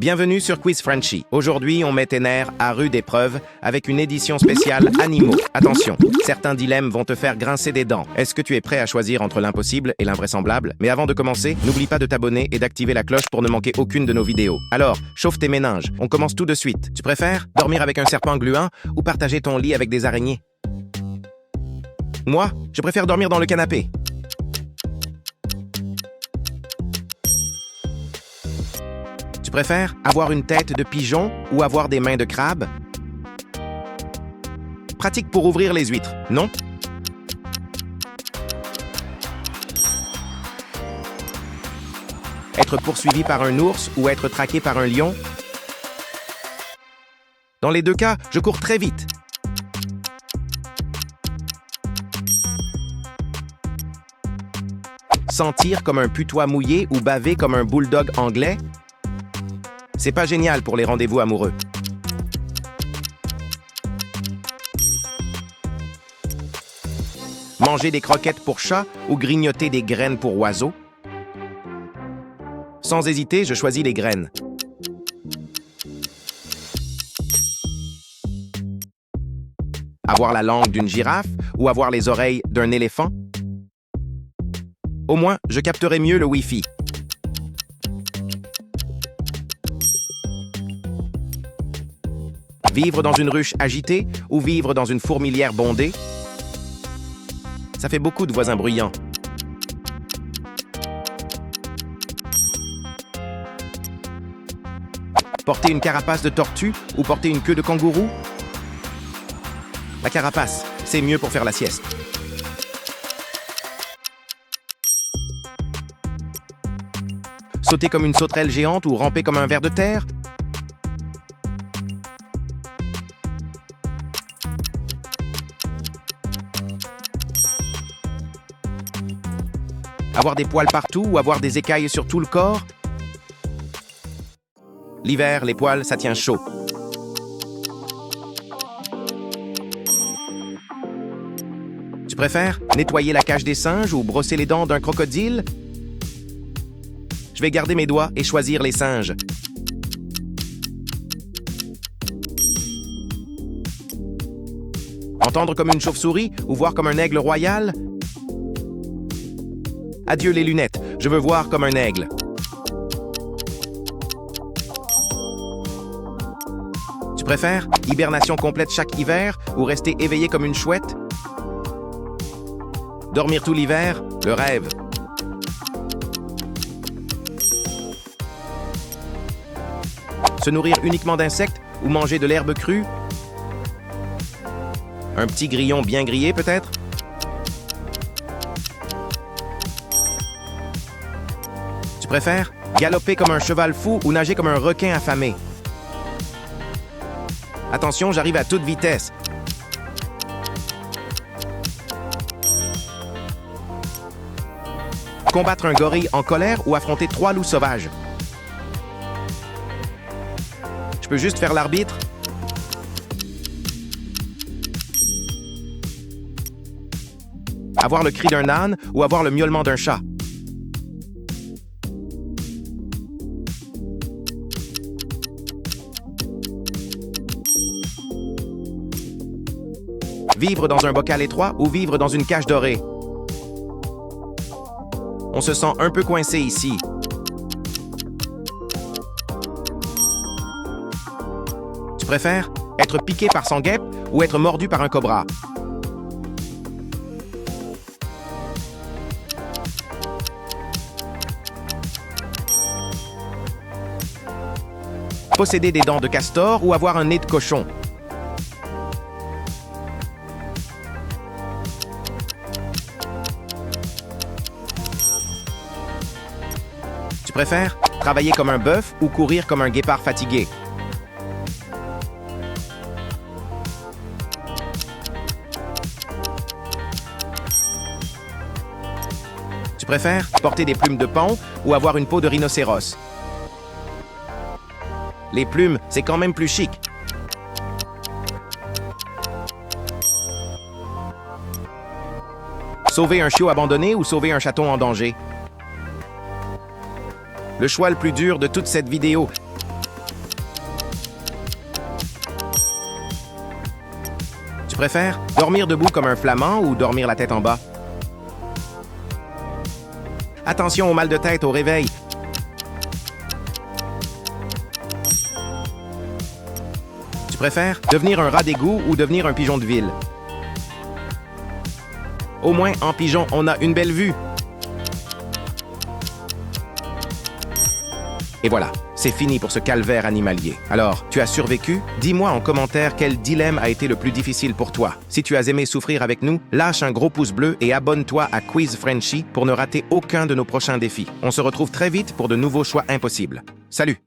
Bienvenue sur Quiz Frenchy. Aujourd'hui, on met tes nerfs à rude épreuve avec une édition spéciale animaux. Attention, certains dilemmes vont te faire grincer des dents. Est-ce que tu es prêt à choisir entre l'impossible et l'invraisemblable? Mais avant de commencer, n'oublie pas de t'abonner et d'activer la cloche pour ne manquer aucune de nos vidéos. Alors, chauffe tes méninges. On commence tout de suite. Tu préfères dormir avec un serpent gluant ou partager ton lit avec des araignées? Moi, je préfère dormir dans le canapé. Tu préfères avoir une tête de pigeon ou avoir des mains de crabe? Pratique pour ouvrir les huîtres, non? Être poursuivi par un ours ou être traqué par un lion? Dans les deux cas, je cours très vite. Sentir comme un putois mouillé ou baver comme un bulldog anglais? C'est pas génial pour les rendez-vous amoureux. Manger des croquettes pour chat ou grignoter des graines pour oiseaux? Sans hésiter, je choisis les graines. Avoir la langue d'une girafe ou avoir les oreilles d'un éléphant? Au moins, je capterai mieux le Wi-Fi. Vivre dans une ruche agitée ou vivre dans une fourmilière bondée? Ça fait beaucoup de voisins bruyants. Porter une carapace de tortue ou porter une queue de kangourou? La carapace, c'est mieux pour faire la sieste. Sauter comme une sauterelle géante ou ramper comme un ver de terre? Avoir des poils partout ou avoir des écailles sur tout le corps? L'hiver, les poils, ça tient chaud. Tu préfères nettoyer la cage des singes ou brosser les dents d'un crocodile? Je vais garder mes doigts et choisir les singes. Entendre comme une chauve-souris ou voir comme un aigle royal? Adieu les lunettes, je veux voir comme un aigle. Tu préfères hibernation complète chaque hiver ou rester éveillé comme une chouette? Dormir tout l'hiver, le rêve. Se nourrir uniquement d'insectes ou manger de l'herbe crue? Un petit grillon bien grillé peut-être? Tu préfères galoper comme un cheval fou ou nager comme un requin affamé? Attention, j'arrive à toute vitesse. Combattre un gorille en colère ou affronter 3 loups sauvages? Je peux juste faire l'arbitre? Avoir le cri d'un âne ou avoir le miaulement d'un chat? Vivre dans un bocal étroit ou vivre dans une cage dorée? On se sent un peu coincé ici. Tu préfères être piqué par son guêpe ou être mordu par un cobra? Posséder des dents de castor ou avoir un nez de cochon? Tu préfères travailler comme un bœuf ou courir comme un guépard fatigué? Tu préfères porter des plumes de paon ou avoir une peau de rhinocéros? Les plumes, c'est quand même plus chic. Sauver un chiot abandonné ou sauver un chaton en danger? Le choix le plus dur de toute cette vidéo. préfères dormir debout comme un flamand ou dormir la tête en bas? Attention au mal de tête au réveil. Tu préfères devenir un rat d'égout ou devenir un pigeon de ville? Au moins, en pigeon, on a une belle vue. Et voilà, c'est fini pour ce calvaire animalier. Alors, tu as survécu? Dis-moi en commentaire quel dilemme a été le plus difficile pour toi. Si tu as aimé souffrir avec nous, lâche un gros pouce bleu et abonne-toi à Quiz Frenchy pour ne rater aucun de nos prochains défis. On se retrouve très vite pour de nouveaux choix impossibles. Salut!